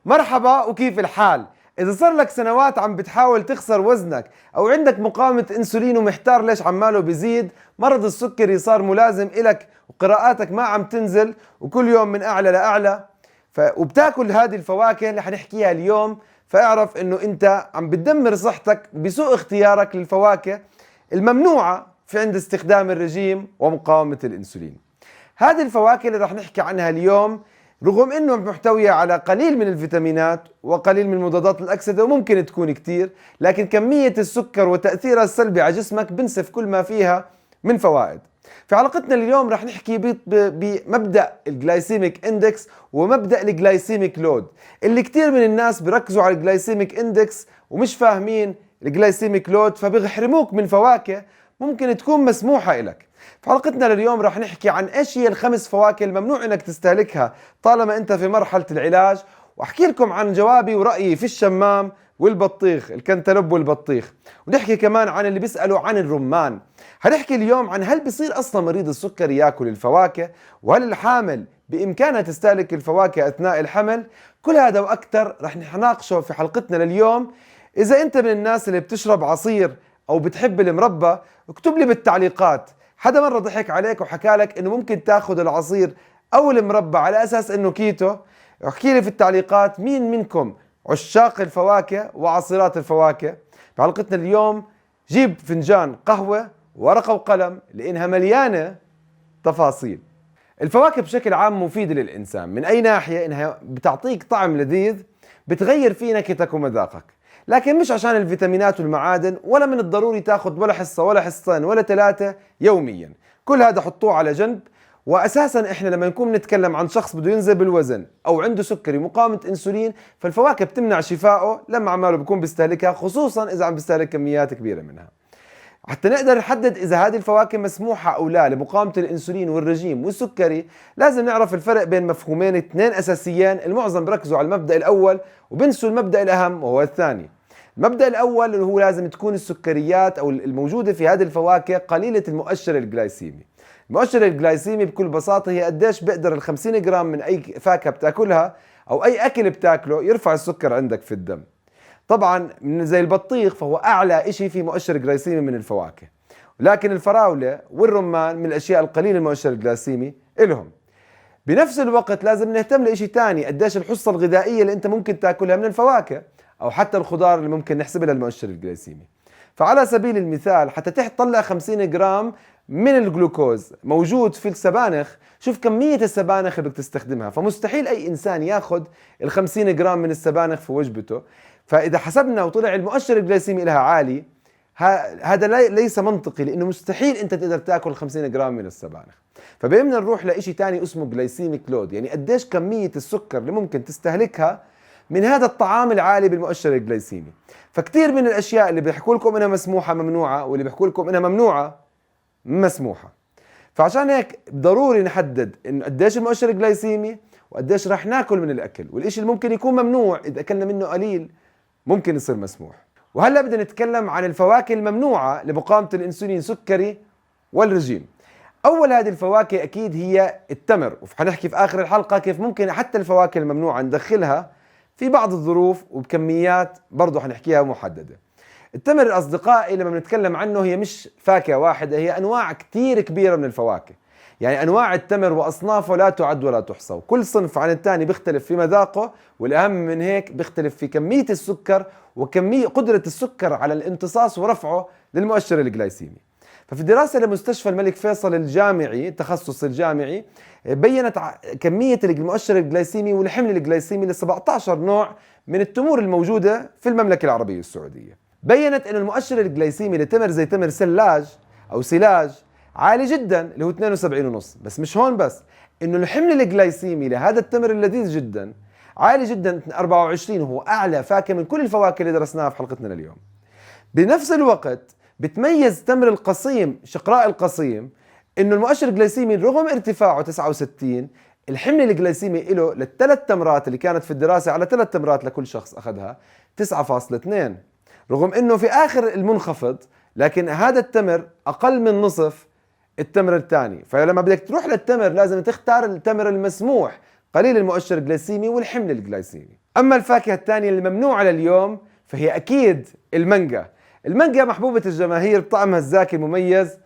مرحبا، وكيف الحال؟ إذا صار لك سنوات عم بتحاول تخسر وزنك أو عندك مقاومة أنسولين ومحتار ليش عماله بيزيد، مرض السكري صار ملازم إلك وقراءاتك ما عم تنزل وكل يوم من أعلى لأعلى، وبتاكل هذه الفواكه اللي حنحكيها اليوم، فاعرف إنه أنت عم بتدمر صحتك بسوء اختيارك للفواكه الممنوعة في عند استخدام الرجيم ومقاومة الأنسولين. هذه الفواكه اللي رح نحكي عنها اليوم رغم انه محتوية على قليل من الفيتامينات وقليل من مضادات الاكسدة وممكن تكون كتير، لكن كمية السكر وتأثيرها السلبي على جسمك بنسف كل ما فيها من فوائد. في حلقتنا اليوم رح نحكي بمبدأ الجلايسيميك اندكس ومبدأ الجلايسيميك لود، اللي كتير من الناس بركزوا على الجلايسيميك اندكس ومش فاهمين الجلايسيميك لود، فبيحرموك من فواكه ممكن تكون مسموحة إلك. في حلقتنا لليوم راح نحكي عن ايش هي الخمس فواكه الممنوع انك تستهلكها طالما انت في مرحلة العلاج، واحكي لكم عن جوابي ورأيي في الشمام والبطيخ، الكنتالوب والبطيخ، ونحكي كمان عن اللي بيسألوا عن الرمان. هنحكي اليوم عن هل بيصير اصلا مريض السكري ياكل الفواكه، وهل الحامل بامكانها تستهلك الفواكه اثناء الحمل. كل هذا واكثر رح نناقشه في حلقتنا لليوم. اذا انت من الناس اللي بتشرب عصير او بتحب المربى، اكتب لي بالتعليقات حدا مرة ضحك عليك وحكى لك انه ممكن تاخذ العصير او المربى على اساس انه كيتو. احكي لي في التعليقات مين منكم عشاق الفواكه وعصيرات الفواكه. في حلقتنا اليوم جيب فنجان قهوة ورقة وقلم لانها مليانة تفاصيل. الفواكه بشكل عام مفيدة للإنسان من أي ناحية؟ إنها بتعطيك طعم لذيذ، بتغير في نكهتك ومذاقك، لكن مش عشان الفيتامينات والمعادن، ولا من الضروري تاخذ ولا حصة ولا حصتين ولا ثلاثة يوميا. كل هذا حطوه على جنب. وأساسا إحنا لما نكون نتكلم عن شخص بده ينزل بالوزن أو عنده سكري مقاومة أنسولين، فالفواكه بتمنع شفائه لما عماله بيكون بيستهلكها، خصوصا إذا عم بيستهلك كميات كبيرة منها. حتى نقدر نحدد إذا هذه الفواكه مسموحة أو لا لمقاومة الأنسولين والرجيم والسكري، لازم نعرف الفرق بين مفهومين اثنين أساسيين. المعظم بركزوا على المبدأ الأول وبنسوا المبدأ الأهم وهو الثاني. المبدأ الأول اللي هو لازم تكون السكريات أو الموجودة في هذه الفواكه قليلة المؤشر الجلايسيمي. المؤشر الجلايسيمي بكل بساطة هي قديش بقدر ال 50 جرام من أي فاكهة بتاكلها أو أي أكل بتاكله يرفع السكر عندك في الدم. طبعا زي البطيخ فهو أعلى إشي في مؤشر جلايسيمي من الفواكه، لكن الفراولة والرمان من الأشياء القليلة المؤشر الجلايسيمي إلهم. بنفس الوقت لازم نهتم لإشي تاني، قديش الحصة الغذائية اللي أنت ممكن تاكلها من الفواكه أو حتى الخضار اللي ممكن نحسب لها المؤشر الجلايسيمي. فعلى سبيل المثال حتى تطلع 50 جرام من الجلوكوز موجود في السبانخ، شوف كمية السبانخ اللي بدك تستخدمها، فمستحيل أي إنسان ياخذ ال 50 جرام من السبانخ في وجبته. فإذا حسبنا وطلع المؤشر الجلايسيمي لها عالي، هذا ليس منطقي، لأنه مستحيل أنت تقدر تاكل 50 جرام من السبانخ. فبيمنا نروح لإشي تاني اسمه جلايسيميك لود، يعني قديش كمية السكر اللي ممكن تستهلكها من هذا الطعام العالي بالمؤشر الجلايسيمي. فكتير من الأشياء اللي بيحكوا لكم إنها مسموحة ممنوعة، واللي بيحكوا لكم إنها ممنوعة مسموحة. فعشان هيك ضروري نحدد إنه قديش المؤشر الجلايسيمي وقديش راح ناكل من الأكل، والإشي اللي ممكن يكون ممنوع إذا أكلنا منه قليل ممكن يصير مسموح. وهلا بدنا نتكلم عن الفواكه الممنوعة لمقاومة الأنسولين سكري والرجيم. أول هذه الفواكه أكيد هي التمر، وحنحكي في آخر الحلقة كيف ممكن حتى الفواكه الممنوعة ندخلها في بعض الظروف وبكميات برضو حنحكيها محددة. التمر أصدقائي لما بنتكلم عنه هي مش فاكهة واحدة، هي أنواع كتير كبيرة من الفواكه. يعني أنواع التمر وأصنافه لا تعد ولا تحصى، وكل صنف عن الثاني بيختلف في مذاقه، والأهم من هيك بيختلف في كمية السكر وكمية قدرة السكر على الامتصاص ورفعه للمؤشر الجلايسيمي. ففي دراسة لمستشفى الملك فيصل الجامعي التخصص الجامعي بينت كمية المؤشر الجلايسيمي والحمل الجلايسيمي ل 17 نوع من التمور الموجودة في المملكة العربية السعودية. بينت أن المؤشر الجلايسيمي لتمر زي تمر سلاج أو سلاج عالي جدا اللي هو 72.5. بس مش هون بس، انه الحمل الجلايسيمي لهذا التمر اللذيذ جدا عالي جدا 24، وهو اعلى فاكهة من كل الفواكه اللي درسناها في حلقتنا لليوم. بنفس الوقت بتميز تمر القصيم شقراء القصيم انه المؤشر الجلايسيمي رغم ارتفاعه 69، الحمل الجلايسيمي له للثلاث تمرات اللي كانت في الدراسة على 3 تمرات لكل شخص اخذها 9.2، رغم انه في اخر المنخفض، لكن هذا التمر اقل من نصف التمر الثاني. فلما بدك تروح للتمر لازم تختار التمر المسموح قليل المؤشر الجلايسيمي والحمل الجلايسيمي. أما الفاكهة الثانية اللي ممنوعة لليوم فهي أكيد المانجا. المانجا محبوبة الجماهير بطعمها الزاكي المميز،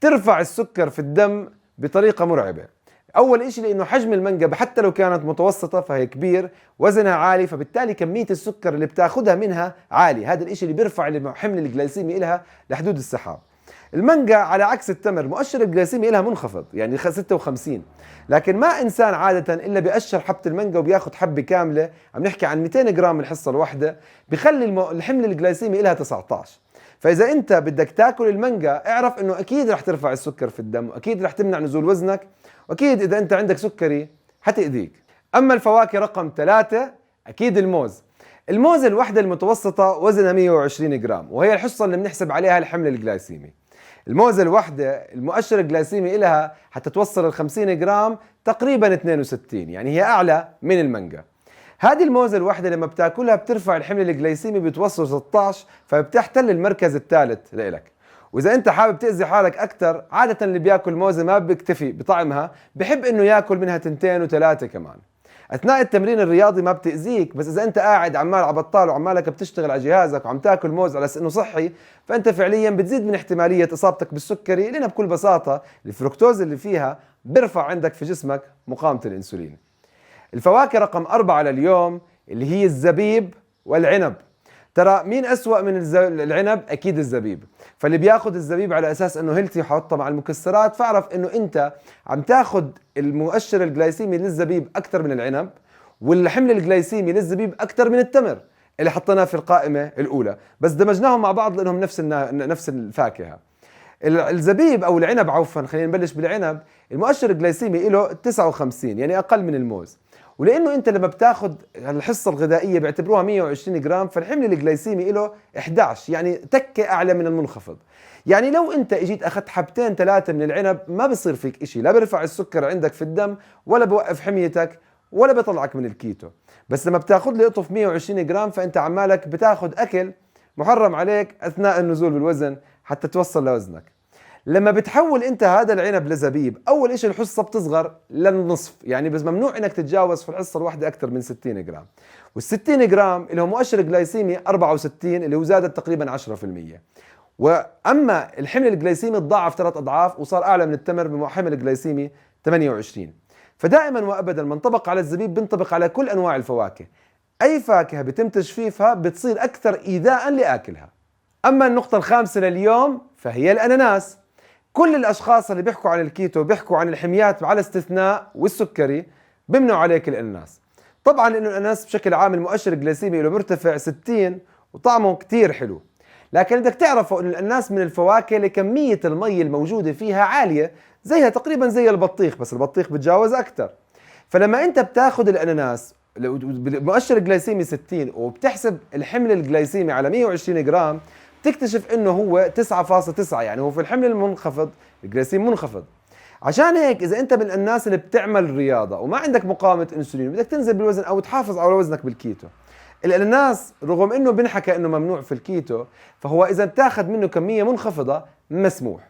ترفع السكر في الدم بطريقة مرعبة. أول إشي لأنه حجم المانجا حتى لو كانت متوسطة فهي كبير، وزنها عالي، فبالتالي كمية السكر اللي بتاخدها منها عالي. هذا الإشي اللي بيرفع الحمل الجلايسيمي إلها لحدود السحاب. المانجا على عكس التمر مؤشر الجلايسيمي إلها منخفض، يعني 56، لكن ما إنسان عادة إلا بيقشر حبة المانجا وبياخد حبة كاملة، عم نحكي عن 200 جرام الحصة الواحدة، بخلي الحمل الجلايسيمي إلها 19. فإذا أنت بدك تاكل المانجا اعرف إنه أكيد رح ترفع السكر في الدم، وأكيد رح تمنع نزول وزنك، وأكيد إذا أنت عندك سكري حتأذيك. أما الفواكه رقم 3 أكيد الموز. الموز الوحدة المتوسطة وزنها 120 جرام، وهي الحصة اللي بنحسب عليها الحمل الجلايسيمي. الموز الوحدة المؤشر الجلايسيمي لها حتى توصل ال 50 جرام تقريبا 62، يعني هي أعلى من المانجا. هذه الموزة الواحدة لما بتاكلها بترفع الحمل الجلايسيمي بتوصل 16، فبتحتل المركز الثالث لإلك. وإذا أنت حابب تأذي حالك أكثر، عادة اللي بياكل موزة ما بيكتفي بطعمها، بحب إنه ياكل منها 2 و3 كمان. أثناء التمرين الرياضي ما بتأذيك، بس إذا أنت قاعد عمال على بطال وعمالك بتشتغل على جهازك وعم تاكل موز على إنه صحي، فأنت فعليا بتزيد من احتمالية إصابتك بالسكري، لأنها بكل بساطة الفركتوز اللي فيها بيرفع عندك في جسمك مقاومة الأنسولين. الفواكه رقم 4 لليوم اللي هي الزبيب والعنب. ترى مين أسوأ من العنب؟ أكيد الزبيب. فاللي بياخد الزبيب على أساس أنه هيلثي وحطه مع المكسرات، فاعرف أنه أنت عم تاخد المؤشر الجلايسيمي للزبيب أكثر من العنب، والحمل الجلايسيمي للزبيب أكثر من التمر اللي حطيناه في القائمة الأولى، بس دمجناهم مع بعض لأنهم نفس الفاكهة. الزبيب أو العنب عفوا، خلينا نبلش بالعنب، المؤشر الجلايسيمي له 59، يعني أقل من الموز. ولانه انت لما بتاخذ الحصه الغذائيه بيعتبروها 120 جرام، فالحمل الجلايسيمي له 11، يعني تكه اعلى من المنخفض. يعني لو انت اجيت اخذت حبتين 3 من العنب ما بصير فيك شيء، لا بيرفع السكر عندك في الدم، ولا بوقف حميتك، ولا بيطلعك من الكيتو. بس لما بتاخذ لي قطف 120 جرام فانت عمالك بتاخذ اكل محرم عليك اثناء النزول بالوزن حتى توصل لوزنك. لما بتحول انت هذا العنب لزبيب، اول اشي الحصه بتصغر للنصف، يعني بس ممنوع انك تتجاوز في الحصه الواحده اكثر من 60 جرام. وال60 جرام اللي هو مؤشر جلايسيمي 64 اللي هو زادت تقريبا 10%. واما الحمل الجلايسيمي تضاعف 3 اضعاف وصار اعلى من التمر بحمل جلايسيمي 28. فدائما وابدا ما انطبق على الزبيب بينطبق على كل انواع الفواكه. اي فاكهه بتم تجفيفها بتصير اكثر ايذاء لاكلها. اما النقطه الخامسه لليوم فهي الاناناس. كل الأشخاص اللي بيحكوا عن الكيتو بيحكوا عن الحميات على استثناء والسكري بيمنعوا عليك الأناناس. طبعا لأنه الأناناس بشكل عام المؤشر الجلايسيمي له مرتفع 60 وطعمه كتير حلو، لكن بدك تعرفوا أن الأناناس من الفواكه اللي كمية المي الموجودة فيها عالية، زيها تقريبا زي البطيخ، بس البطيخ بتجاوز أكتر. فلما أنت بتاخذ الأناناس مؤشر الجلايسيمي 60 وبتحسب الحمل الجلايسيمي على 120 جرام، تكتشف انه هو 9.9، يعني هو في الحمل المنخفض الجلايسيمي منخفض. عشان هيك اذا انت من الناس اللي بتعمل رياضه وما عندك مقاومه انسولين بدك تنزل بالوزن او تحافظ على وزنك بالكيتو، الاناناس رغم انه بنحكى انه ممنوع في الكيتو، فهو اذا بتاخذ منه كميه منخفضه مسموح.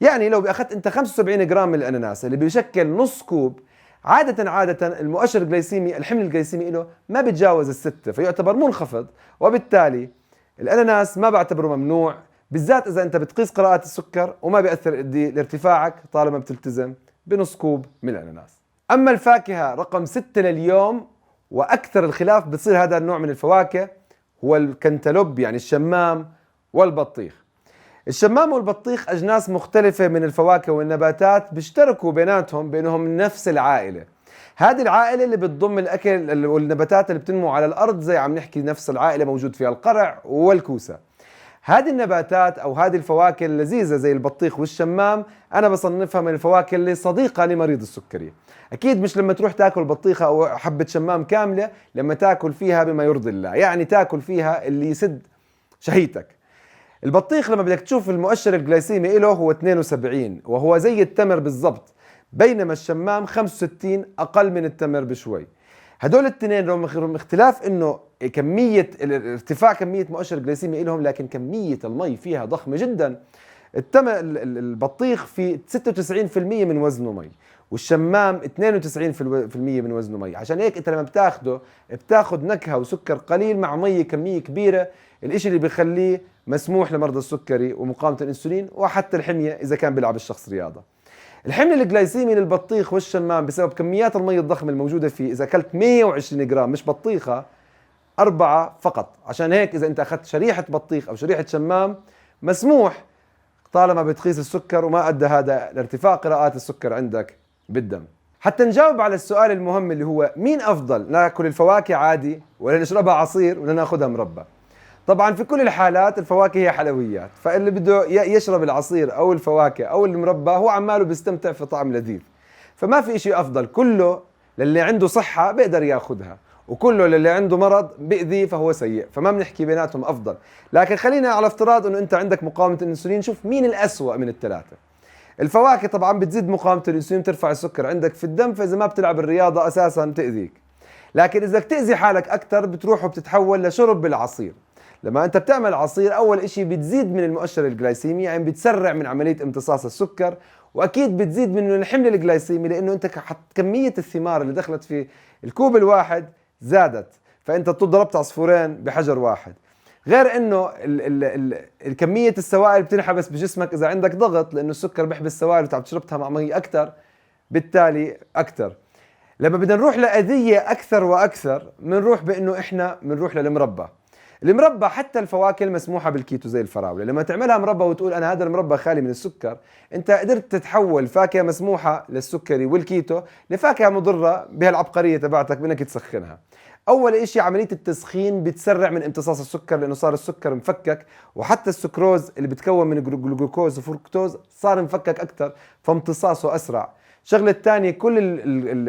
يعني لو اخذت انت 75 جرام من الاناناس اللي بيشكل نص كوب، عادة المؤشر الجلايسيمي الحمل الجلايسيمي له ما بيتجاوز ال6، فيعتبر منخفض، وبالتالي الأناناس ما بعتبره ممنوع، بالذات إذا أنت بتقيس قراءة السكر وما بيأثر لارتفاعك طالما بتلتزم بنص كوب من الأناناس. أما الفاكهة رقم 6 لليوم وأكثر الخلاف بتصير هذا النوع من الفواكه هو الكنتالوب، يعني الشمام والبطيخ. الشمام والبطيخ أجناس مختلفة من الفواكه والنباتات بيشتركوا بيناتهم بأنهم نفس العائلة. هذه العائلة اللي بتضم الأكل والنباتات اللي بتنمو على الأرض، زي عم نحكي نفس العائلة موجود فيها القرع والكوسة. هذه النباتات أو هذه الفواكه اللذيذة زي البطيخ والشمام أنا بصنفها من الفواكه اللي صديقة لمريض السكري. أكيد مش لما تروح تاكل بطيخة أو حبة شمام كاملة، لما تاكل فيها بما يرضي الله، يعني تاكل فيها اللي يسد شهيتك. البطيخ لما بدك تشوف المؤشر الجلايسيمي له هو 72 وهو زي التمر بالضبط، بينما الشمام 65 أقل من التمر بشوي. هدول الاثنين رغم اختلاف انه ارتفاع كمية مؤشر جلايسيمي لهم، لكن كمية المي فيها ضخمة جدا. البطيخ في 96% من وزنه مي، والشمام 92% من وزنه مي. عشان هيك انت لما بتاخده بتاخد نكهة وسكر قليل مع مية كمية كبيرة، الاشي اللي بيخليه مسموح لمرضى السكري ومقاومة الانسولين وحتى الحمية اذا كان بيلعب الشخص رياضة. الحمل الجلايسيمي للبطيخ والشمام بسبب كميات المي الضخمة الموجودة فيه، اذا اكلت 120 جرام مش بطيخة 4 فقط. عشان هيك اذا انت اخذت شريحة بطيخ او شريحة شمام مسموح طالما بتقيس السكر وما ادى هذا لارتفاع قراءات السكر عندك بالدم. حتى نجاوب على السؤال المهم اللي هو مين افضل، ناكل الفواكه عادي ولا نشربها عصير ولا ناخذها مربى؟ طبعا في كل الحالات الفواكه هي حلويات، فاللي بده يشرب العصير او الفواكه او المربى هو عماله بيستمتع في طعم لذيذ، فما في اشي افضل. كله للي عنده صحة بيقدر ياخذها، وكله للي عنده مرض بيأذي فهو سيء، فما بنحكي بيناتهم افضل. لكن خلينا على افتراض انه انت عندك مقاومة الانسولين، شوف مين الاسوأ من الثلاثة. الفواكه طبعا بتزيد مقاومة الانسولين، ترفع السكر عندك في الدم، فاذا ما بتلعب الرياضة اساسا تأذيك. لكن اذا بتأذي حالك اكثر بتروح وبتتحول لشرب بالعصير. لما انت بتعمل عصير اول اشي بتزيد من المؤشر الجلايسيمي، يعني بتسرع من عملية امتصاص السكر، واكيد بتزيد من الحمل الجلايسيمي لانه انت كمية الثمار اللي دخلت في الكوب الواحد زادت، فانت ضربت عصفورين بحجر واحد. غير انه كمية السوائل بتنحبس بجسمك اذا عندك ضغط، لانه السكر بيحبس السوائل وانت عم تشربتها مع مي اكثر، بالتالي اكثر. لما بدنا نروح لأذية اكثر واكثر بنروح بانه احنا بنروح للمربى. المربى حتى الفواكه المسموحة بالكيتو زي الفراولة، لما تعملها مربى وتقول أنا هذا المربى خالي من السكر، أنت قدرت تتحول فاكهة مسموحة للسكري والكيتو لفاكهة مضرة بهالعبقرية تبعتك بأنك تسخنها. أول إشي عملية التسخين بتسرع من امتصاص السكر، لأنه صار السكر مفكك، وحتى السكروز اللي بتكون من الجلوكوز وفركتوز صار مفكك أكثر، فامتصاصه أسرع. الشغلة الثانية كل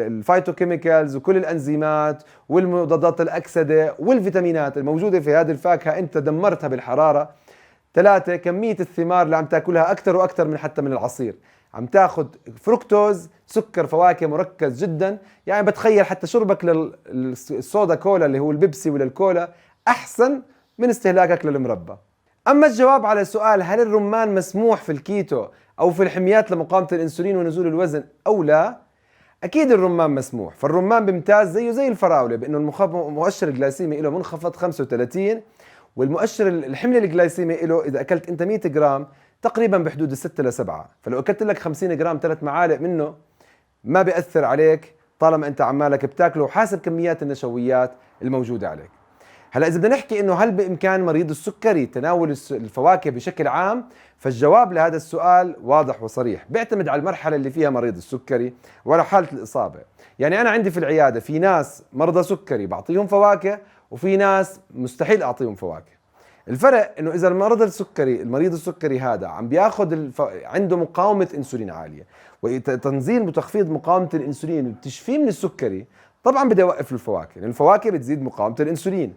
الفايتوكيميكالز وكل الأنزيمات والمضادات الأكسدة والفيتامينات الموجودة في هذه الفاكهة أنت دمرتها بالحرارة. 3 كمية الثمار اللي عم تاكلها أكثر وأكثر من حتى من العصير، عم تاخذ فركتوز سكر فواكه مركز جدا، يعني بتخيل حتى شربك للصودا كولا اللي هو البيبسي ولا الكولا أحسن من استهلاكك للمربى. أما الجواب على سؤال هل الرمان مسموح في الكيتو أو في الحميات لمقاومة الأنسولين ونزول الوزن أو لا؟ أكيد الرمان مسموح. فالرمان بمتاز زيه زي الفراولة بأنه المؤشر الجلايسيمي له منخفض 35، والمؤشر الحمل الجلايسيمي له إذا أكلت أنت 100 جرام تقريبا بحدود 6 ل 7، فلو أكلت لك 50 جرام 3 معالق منه ما بيأثر عليك طالما أنت عمالك بتاكله وحاسب كميات النشويات الموجودة عليك. هلا إذا بدنا نحكي إنه هل بإمكان مريض السكري تناول الفواكه بشكل عام؟ فالجواب لهذا السؤال واضح وصريح، بيعتمد على المرحلة اللي فيها مريض السكري وعلى حالة الإصابة. يعني أنا عندي في العيادة في ناس مرضى سكري بعطيهم فواكه، وفي ناس مستحيل أعطيهم فواكه. الفرق إنه إذا المريض السكري هذا عم بياخذ عنده مقاومة أنسولين عالية، وتنزيل وتخفيض مقاومة الأنسولين وتشفيه من السكري، طبعا بدي أوقف الفواكه، لأن الفواكه بتزيد مقاومة الأنسولين.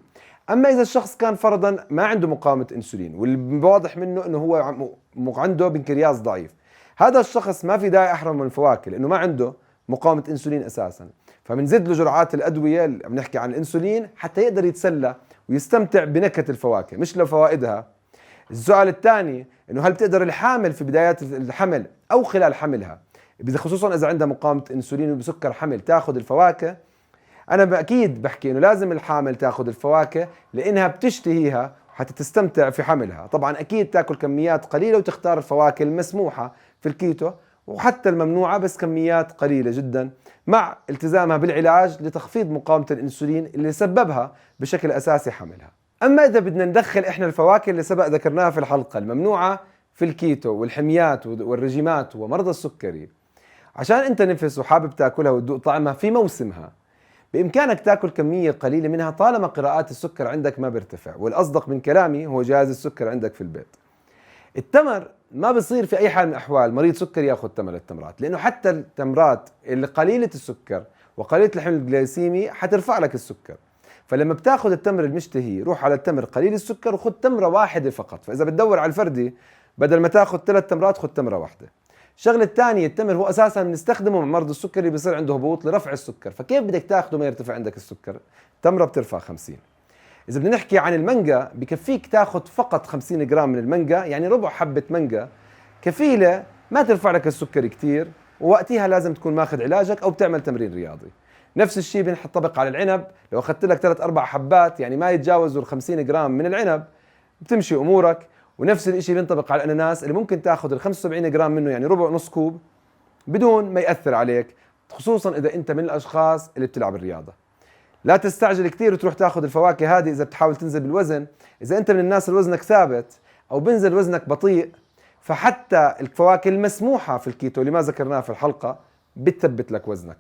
أما إذا الشخص كان فرضا ما عنده مقاومة أنسولين والواضح منه إنه هو عنده بنكرياس ضعيف، هذا الشخص ما في داعي أحرمه من الفواكه لأنه ما عنده مقاومة أنسولين أساسا، فبنزيد له جرعات الأدوية اللي بنحكي عن الأنسولين حتى يقدر يتسلى ويستمتع بنكهة الفواكه مش لفوائدها. السؤال الثاني إنه هل بتقدر الحامل في بدايات الحمل أو خلال حملها، خصوصا إذا عندها مقاومة أنسولين وبسكر حمل، تاخذ الفواكه؟ أنا أكيد بحكي إنه لازم الحامل تاخذ الفواكه لأنها بتشتهيها حتى تستمتع في حملها. طبعا أكيد تاكل كميات قليلة وتختار الفواكه المسموحة في الكيتو وحتى الممنوعة بس كميات قليلة جدا، مع التزامها بالعلاج لتخفيض مقاومة الأنسولين اللي سببها بشكل أساسي حملها. أما إذا بدنا ندخل إحنا الفواكه اللي سبق ذكرناها في الحلقة الممنوعة في الكيتو والحميات والرجيمات ومرضى السكري، عشان أنت نفس وحابب تاكلها وتذوق طعمها في موسمها، بإمكانك تاكل كمية قليلة منها طالما قراءات السكر عندك ما بيرتفع، والأصدق من كلامي هو جهاز السكر عندك في البيت. التمر ما بصير في أي حال من الأحوال مريض سكري ياخذ تمر التمرات، لأنه حتى التمرات اللي قليلة السكر وقليلة الحمل الجلايسيمي حترفع لك السكر. فلما بتاخذ التمر المشتهي روح على التمر قليل السكر وخذ تمرة واحدة فقط، فإذا بتدور على الفردي بدل ما تاخذ 3 تمرات خذ تمرة واحدة. الشغلة الثانية التمر هو أساسا بنستخدمه مع مرضى السكري اللي بيصير عنده هبوط لرفع السكر، فكيف بدك تاخده ما يرتفع عندك السكر؟ تمرة بترفع 50. إذا بدنا نحكي عن المانجا بكفيك تاخد فقط 50 جرام من المانجا، يعني ربع حبة مانجا كفيلة ما ترفع لك السكر كتير، ووقتها لازم تكون ماخذ علاجك أو بتعمل تمرين رياضي. نفس الشيء بينطبق على العنب، لو أخذت لك 3-4 حبات يعني ما يتجاوزوا ال 50 جرام من العنب بتمشي أمورك. ونفس الشيء بينطبق على الأناناس اللي ممكن تاخذ ال 75 جرام منه يعني ربع نص كوب بدون ما يأثر عليك، خصوصا إذا أنت من الأشخاص اللي بتلعب الرياضة. لا تستعجل كثير وتروح تاخذ الفواكه هذه إذا بتحاول تنزل بالوزن. إذا أنت من الناس اللي وزنك ثابت أو بنزل وزنك بطيء، فحتى الفواكه المسموحة في الكيتو اللي ما ذكرناها في الحلقة بتثبت لك وزنك.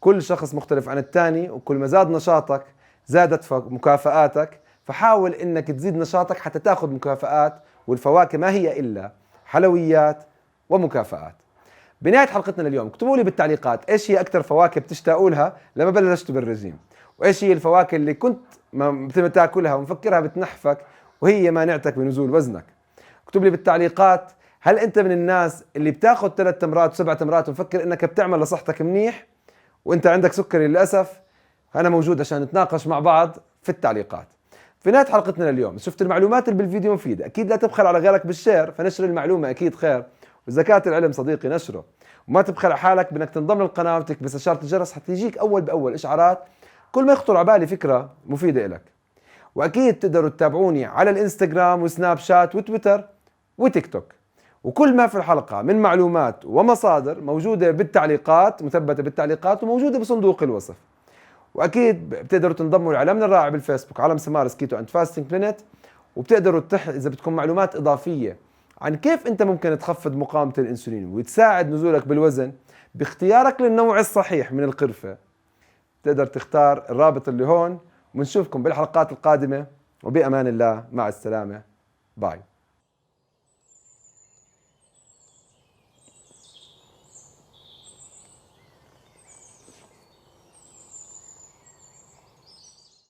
كل شخص مختلف عن الثاني، وكل ما زاد نشاطك زادت مكافآتك، فحاول إنك تزيد نشاطك حتى تاخذ مكافآت، والفواكه ما هي إلا حلويات ومكافآت. بنهاية حلقتنا اليوم اكتبوا لي بالتعليقات ايش هي اكثر فواكه بتشتاقوا لها لما بلشتوا بالرجيم، وايش هي الفواكه اللي كنت ما تاكلها ومفكرها بتنحفك وهي مانعتك بنزول وزنك. اكتب لي بالتعليقات هل انت من الناس اللي بتاخذ 3 تمرات و7 تمرات ومفكر انك بتعمل لصحتك منيح وانت عندك سكري للاسف. انا موجود عشان نتناقش مع بعض في التعليقات. في نهاية حلقتنا اليوم شفت المعلومات اللي بالفيديو مفيدة، اكيد لا تبخل على غيرك بالشير، فنشر المعلومة اكيد خير، وزكاة العلم صديقي نشره. وما تبخل على حالك بانك تنضم للقناة وتكبس اشارة الجرس حتى يجيك اول باول اشعارات كل ما يخطر على بالي فكرة مفيدة لك. واكيد تقدروا تتابعوني على الانستغرام وسناب شات وتويتر وتيك توك، وكل ما في الحلقة من معلومات ومصادر موجودة بالتعليقات، مثبتة بالتعليقات وموجودة بصندوق الوصف. واكيد بتقدروا تنضموا لعالمنا الرائع بالفيسبوك عالم سمارس كيتو اند فاستنج بلانيت، وبتقدروا اذا بدكم معلومات اضافية عن كيف انت ممكن تخفض مقاومة الانسولين وتساعد نزولك بالوزن باختيارك للنوع الصحيح من القرفة، تقدر تختار الرابط اللي هون. ونشوفكم بالحلقات القادمة، وبأمان الله، مع السلامة، باي.